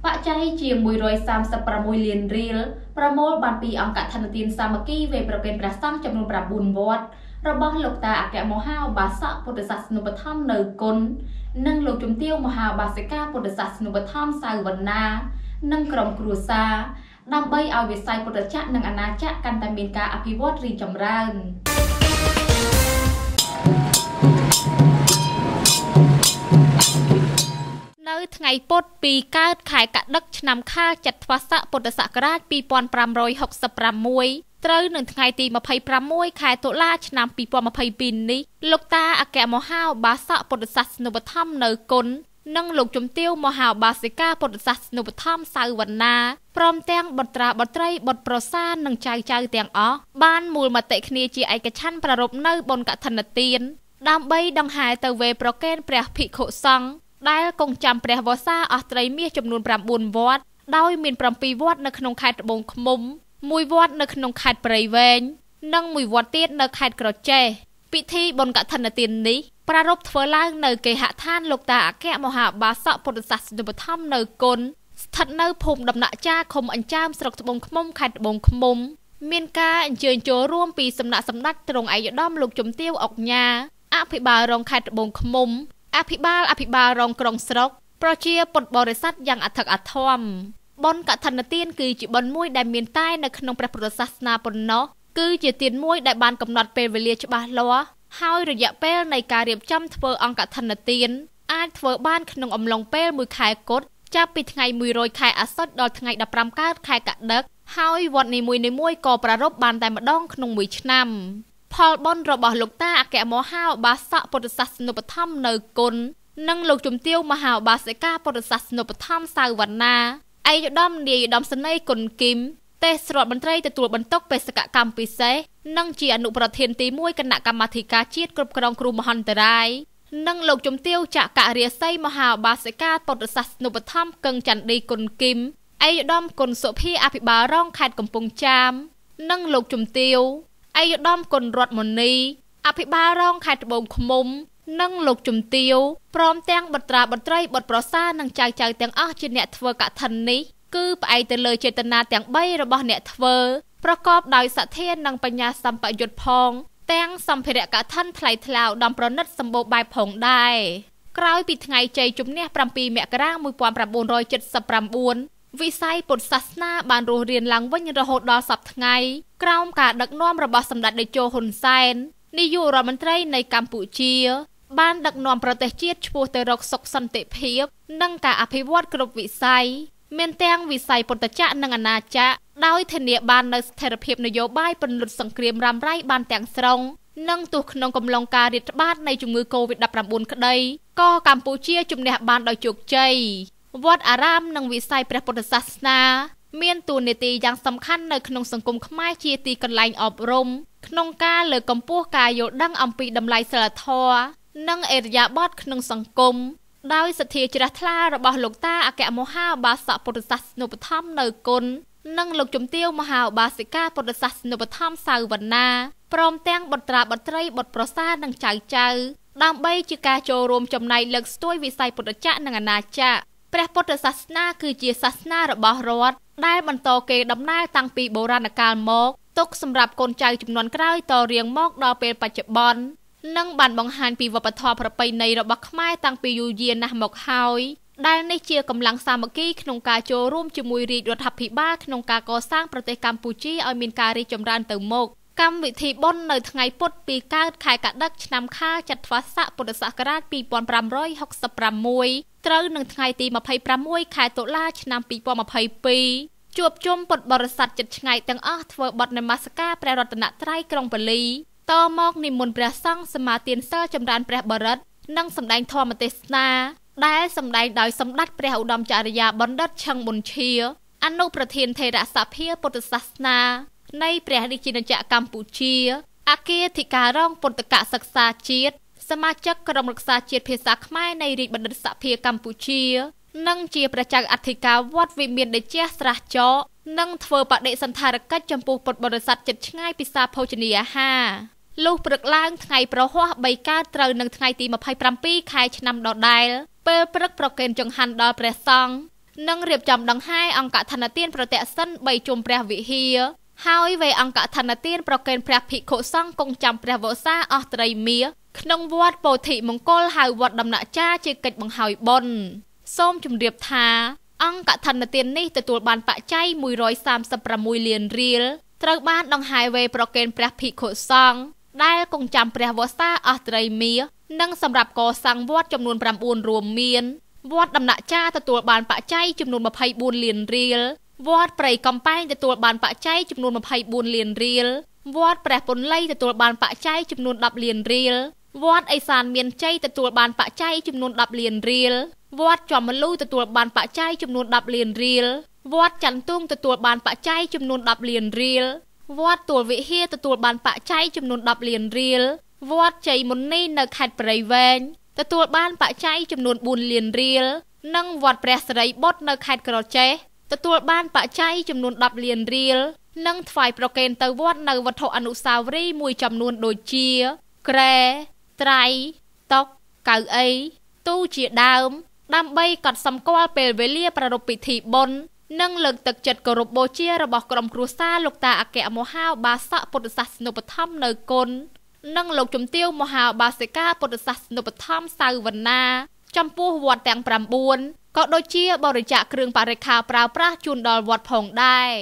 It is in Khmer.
បាក់ចៃជា136លានរៀលប្រមូលបានពីអង្គធនធានសាមគ្គីវេប្រកេនព្រះសង្ឃចំនួន9វត្តរបស់លោកតាអគ្គមហាឧបាសកពុទ្ធសាសនូបត្ថម្ភនៅគុណនិងលោកជំទាវមហាឧបាសិកាពុទ្ធសាសនូបត្ថម្ភសៅវណ្ណានិងក្រុមគ្រួសារដើម្បីឲ្យវិស័យពុទ្ធចក្រនិងអាណាចក្រកាន់តែមានការអភិវឌ្ឍរីកចម្រើននៅថ្ងៃពុធពីកើតខែកដឹកឆ្នាំខាលចត្វាស័កពុទ្ធសករាជ2566ត្រូវនៅថ្ងៃទី26ខែតុលាឆ្នាំ2022នេះលោកតាអគ្គមហាឧបាសកពុទ្ធសាសនូបត្ថម្ភនៅគុណនិងលោកជំទាវមហាឧបាសិកាពុទ្ធសាសនូបត្ថម្ភសៅវណ្ណាព្រមទាំងបុត្រាបុត្រីបុត្រប្រសានិងចៅទាំងអស់បានមូលមតិគ្នាជាឯកច្ឆន្ទប្រារព្ធនៅបុណ្យកឋិនទានដើម្បីដង្ហែទៅវេប្រកេនព្រះភិក្ខុសង្ឃដែលគង់ចាំព្រះវស្សាអស់ត្រីមាសចំនួន9វត្តដោយមាន7វត្តនៅក្នុងខេត្តត្បូងឃ្មុំ1វត្តនៅក្នុងខេត្តព្រៃវែងនិង1វត្តទៀតនៅខេត្តក្រចេះពិធីបុណ្យកឋិនទាននេះប្រារព្ធធ្វើឡើងនៅគេហដ្ឋានលោកតាអគ្គមហាឧបាសកពុទ្ធសាសនូបត្ថម្ភនៅគុណស្ថិតនៅភូមិដំណាក់ចាឃុំអញ្ចាមស្រុកត្បូងឃ្មុំខេត្តត្បូងឃ្មុំមានការអញ្ជើញចូលរួមពីសំណាក់សម្ដេចទ្រង់ឯកឧត្តមលោកជំទាវអុកញ៉ាអភិបាលរងខេត្តត្បូងឃ្មុំអភិបាលរងក្រុងស្រុកប្រជាពុទ្ធបរិស័ទយ៉ាងអធិកអធមបុណ្យកឋិនទានគឺជាបុណ្យមួយដែលមានតែនៅក្នុងព្រះពុទ្ធសាសនាប៉ុណ្ណោះគឺជាទានមួយដែលបានកំណត់ពេលវេលាច្បាស់លាស់ហើយរយៈពេលនៃការរៀបចំធ្វើអង្គឋិនទានអាចធ្វើបានក្នុងអំឡុងពេល1ខែគត់ចាប់ពីថ្ងៃ100ខែអាសត់ដល់ថ្ងៃ15កើតខែកដឹកហើយវត្តនីមួយៗក៏ប្រារព្ធបានតែម្ដងក្នុងមួយឆ្នាំផលបុណ្យរបស់លោកតាអគ្គមហាឧបាសកពុទ្ធសាសនូបត្ថម្ភនៅគុណនិងលោកជំទាវមហាឧបាសិកាពុទ្ធសាសនូបត្ថម្ភសៅវណ្ណាឯកឧត្តមនាយឧត្តមសេនីយ៍គុណគីមទេសរដ្ឋមន្ត្រីទទួលបន្ទុកបេសកកម្មពិសេសនិងជាអនុប្រធានទី1គណៈកម្មាធិការជាតិគ្រប់គ្រងគ្រោះមហន្តរាយនិងលោកជំទាវចក្ររាសីមហាឧបាសិកាពុទ្ធសាសនូបត្ថម្ភកឹងចន្ទឌីគុណគីមឯកឧត្តមគុណសុភាអភិបាលរងខេត្តកំពង់ចាមនិងលោកជំទាវឯកឧត្តមគុណរតមនីអភិបាលរងខេត្តត្បូងឃ្មុំនិងលោកជំទាវព្រមទាំងបុត្រាបុត្រីបុត្រប្រសានិងចៅទាំងអស់ជាអ្នកធ្វើកឋិននេះគឺផ្អែកទៅលើចេតនាទាំង3របស់អ្នកធ្វើប្រកបដោយសទ្ធានិងបញ្ញាសម្បយុទ្ធផងទាំងសម្ភារៈកឋិនថ្លៃថ្លាឧត្តមប្រណិតសម្បូរបែបផងដែរក្រោយពីថ្ងៃជ័យជំនះ7មករា1979វិស័យពុទ្ធសាសនាបានរស់រានឡើងវិញរហូតដល់សព្វថ្ងៃក្រោមការដឹកនាំរបស់សម្ដេចតេជោហ៊ុនសែននាយករដ្ឋមន្ត្រីនៃកម្ពុជាបានដឹកនាំប្រទេសជាតិឆ្ពោះទៅរកសុខសន្តិភាពនិងការអភិវឌ្ឍគ្រប់វិស័យមានទាំងវិស័យពុទ្ធចក្រនិងអាណាចក្រដោយធានាបាននូវស្ថិរភាពនយោបាយពន្លត់សង្គ្រាមរ៉ាំរ៉ៃបានទាំងស្រុងនិងទោះក្នុងកំឡុងការរាតត្បាតនៃជំងឺ Covid-19 ក្តីក៏កម្ពុជាជំនះបានដោយជោគជ័យវត្តអារាមនិងវិស័យព្រះពុទ្ធសាសនាមានតួនាទីយ៉ាងសំខាន់នៅក្នុងសង្គមខ្មែរជាទីកន្លែងអប់រំក្នុងការលើកកម្ពស់ការយល់ដឹងអំពីតម្លៃសីលធម៌និងឥរិយាបថក្នុងសង្គមដោយសទ្ធាជ្រះថ្លារបស់លោកតាអគ្គមហាឧបាសកពុទ្ធសាសនូបត្ថម្ភនៅគុណនិងលោកជំទាវមហាឧបាសិកាពុទ្ធសាសនូបត្ថម្ភសៅវណ្ណាព្រមទាំងបុត្រាបុត្រីបុត្រប្រសានិងចៅដើម្បីជាការចូលរួមចំណែកលើកស្ទួយវិស័យពុទ្ធចក្រនិងអាណាចក្រព្រះពុទ្ធសាសនាគឺជាសាសនារបស់រដ្ឋដែលបន្តកេរដំណែលតាំងពីបុរាណកាលមកទុកសម្រាប់កូនចៅជំនាន់ក្រោយតរៀងមកដល់ពេលបច្ចុប្បន្ននិងបានបង្ហាញពីវប្បធម៌ប្រពៃណីរបស់ខ្មែរតាំងពីយូរយារណាស់មកហើយដែលនេះជាកម្លាំងសាមគ្គីក្នុងការចូលរួមជាមួយរាជរដ្ឋាភិបាលក្នុងការកសាងប្រទេសកម្ពុជាឲ្យមានការរីកចម្រើនទៅមុខកម្មវិធីបុណ្យនៅថ្ងៃពុធពីកើតខែកដឹកឆ្នាំខាលចត្វាស័កពុទ្ធសករាជ2566ត្រូវនឹងថ្ងៃទី26ខែតុលាឆ្នាំ2022ជួបជុំពុទ្ធបរិស័ទជិតឆ្ងាយទាំងអស់ធ្វើបទនមស្ការព្រះរតនត្រ័យក្រុងប៉ាលីតមកនិមន្តព្រះសង្ឃសមាទានសិលចម្រើនព្រះបរិត្តនិងសម្ដែងធម្មទេសនាដែលសម្ដែងដោយសម្ដេចព្រះឧត្តមចរិយាបណ្ឌិតឆឹងប៊ុនឈាអនុប្រធានថេរសភាពុទ្ធសាសនានៃព្រះរាជាណាចក្រកម្ពុជាអគ្គអធិការរងពុទ្ធកសិក្សាជាតិសមាជិកក្រុមរក្សាជាតិភាសាខ្មែរនៃរាជបណ្ឌិតសភាកម្ពុជានិងជាព្រះចៅអធិការវត្តវិមានតេជះស្រះចកនិងធ្វើបដិសណ្ឋារកិច្ចចំពោះពុទ្ធបរិស័ទជិតឆ្ងាយពិសាភោជនីយអាហារលុះព្រឹកឡើងថ្ងៃប្រហ័ស3កើតត្រូវនឹងថ្ងៃទី27ខែឆ្នាំដដែលពេលព្រឹកប្រគេនចង្ហាន់ដល់ព្រះសង្ឃ និងរៀបចំដង្ហែអង្គធនទានប្រតិសិន3ជុំព្រះវិហារហើយវេអង្គធនទានប្រកេនព្រះភិក្ខុសង្ឃគង់ចាំព្រះវស្សាអស់ត្រីមាសក្នុងវត្តពោធិមង្គលហៅវត្តដំណាក់ចាជាកិច្ចបង្ហើយបុណ្យសូមជម្រាបថាអង្គធនទាននេះទទួលបានបច្ច័យ136លានរៀលត្រូវបានដង្ហែវេប្រកេនព្រះភិក្ខុសង្ឃដែលគង់ចាំព្រះវស្សាអស់ត្រីមាសនិងសម្រាប់កសាងវត្តចំនួន9រួមមានវត្តដំណាក់ចាទទួលបានបច្ច័យចំនួន24លានរៀលវត្តព្រៃកំពែងទទួលបានបច្ច័យចំនួន24លានរៀលវត្តព្រះពន្លៃទទួលបានបច្ច័យចំនួន10លានរៀលវត្តឦសានមានជ័យទទួលបានបច្ច័យចំនួន10លានរៀលវត្តចំមលូទទួលបានបច្ច័យចំនួន10លានរៀលវត្តចន្ទទូងទទួលបានបច្ច័យចំនួន10លានរៀលវត្តទួលវិហារទទួលបានបច្ច័យចំនួន10លានរៀលវត្តជ័យមុនីនៅខេត្តព្រៃវែងទទួលបានបច្ច័យចំនួន4លានរៀលនិងវត្តព្រះសិរីបុត្រនៅខេត្តក្រចេះទទួលបានបច្ច័យចំនួន10លានរៀលនិងថ្វាយប្រគេនទៅវត្តនៅវត្ថុអនុស្សាវរីយ៍មួយចំនួនដូចជាគ្រែត្រៃតុកៅអីទូជាដើមដើម្បីកត់សម្គាល់ពេលវេលាប្រារព្ធពិធីបុណ្យនិងលើកទឹកចិត្តគោរពបូជារបស់ក្រុមគ្រួសារលោកតាអគ្គមហាឧបាសកពុទ្ធសាសនូបត្ថម្ភនៅគុណនិងលោកជំទាវមហាឧបាសិកាពុទ្ធសាសនូបត្ថម្ភសៅវណ្ណាចំពោះវត្តទាំង9ក៏ដូចជាបរិច្ចាគគ្រឿងបរិក្ខារប្រើប្រាស់ជូនដល់វត្តផងដែរ